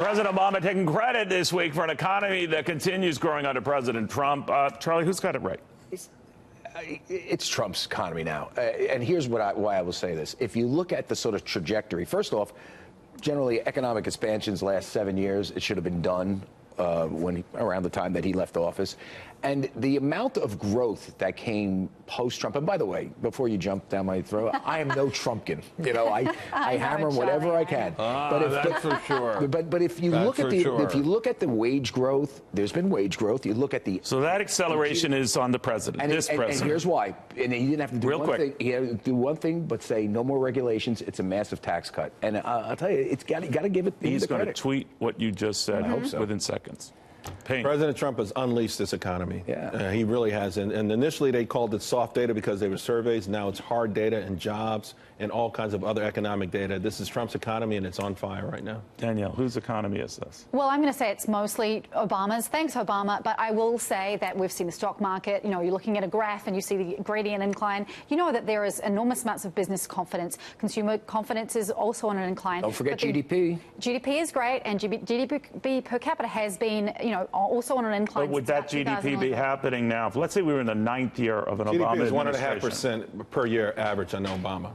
President Obama taking credit this week for an economy that continues growing under President Trump. Charlie, who's got it right? It's Trump's economy now. And here's why I will say this. If you look at the sort of trajectory, first off, generally economic expansions last 7 years, it should have been done around the time that he left office. And the amount of growth that came post-Trump, and by the way, before you jump down my throat, I am no Trumpkin. You know, I hammer whatever I can. That's for sure. But if you look at if you look at the wage growth, there's been wage growth. You look at the that acceleration is on the president. And here's why. And he didn't have to do one thing. He had to do one thing, but say no more regulations. It's a massive tax cut. And I'll tell you, you got to give it. He's going to tweet what you just said. I hope so. Within seconds. Payne. President Trump has unleashed this economy. Yeah. He really has. And initially they called it soft data because they were surveys. Now it's hard data and jobs and all kinds of other economic data. This is Trump's economy, and it's on fire right now. Danielle, whose economy is this? Well, I'm going to say it's mostly Obama's. Thanks, Obama. But I will say that we've seen the stock market. You know, you're looking at a graph and you see the gradient incline. You know that there is enormous amounts of business confidence. Consumer confidence is also on an incline. Don't forget GDP. GDP is great, and GDP per capita has been, you know, also on an incline. But would that GDP be happening now? Let's say we were in the 9th year of an Obama administration. GDP is 1.5% per year average on Obama.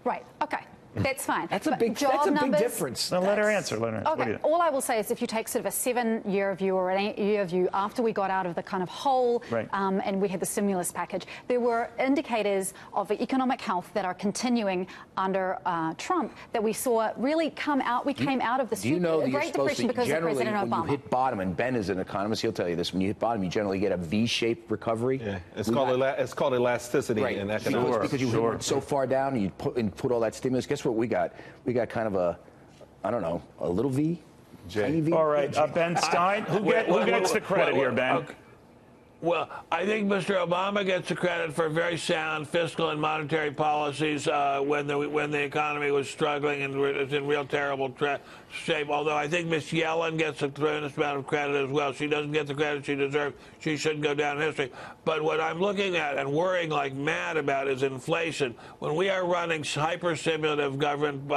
Right. Okay. That's fine. That's a big difference. No, let her answer. Okay. All I will say is if you take sort of a 7-year view or an 8-year view after we got out of the kind of hole and we had the stimulus package, there were indicators of economic health that are continuing under Trump that we saw really come out. We came out of the Great Depression because of President Obama. When you hit bottom, and Ben is an economist, he'll tell you this, when you hit bottom, you generally get a V-shaped recovery. Yeah. It's called elasticity in economics. Because you went so far down and you put all that stimulus. Guess what we got? We got kind of a, I don't know, a little V, tiny V. All right, Ben Stein, who gets the credit here, Ben? Okay. Well, I think Mr. Obama gets the credit for very sound fiscal and monetary policies when the economy was struggling and was in real terrible shape. Although I think Ms. Yellen gets a tremendous amount of credit as well. She doesn't get the credit she deserves. She shouldn't go down in history. But what I'm looking at and worrying like mad about is inflation. When we are running hyper-stimulative government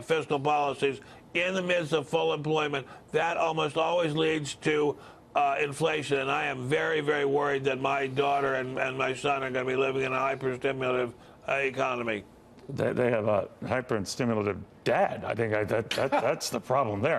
fiscal policies in the midst of full employment, that almost always leads to inflation, and I am very, very worried that my daughter and my son are going to be living in a hyper-stimulative economy. They have a hyper-stimulative dad. I think that's the problem there.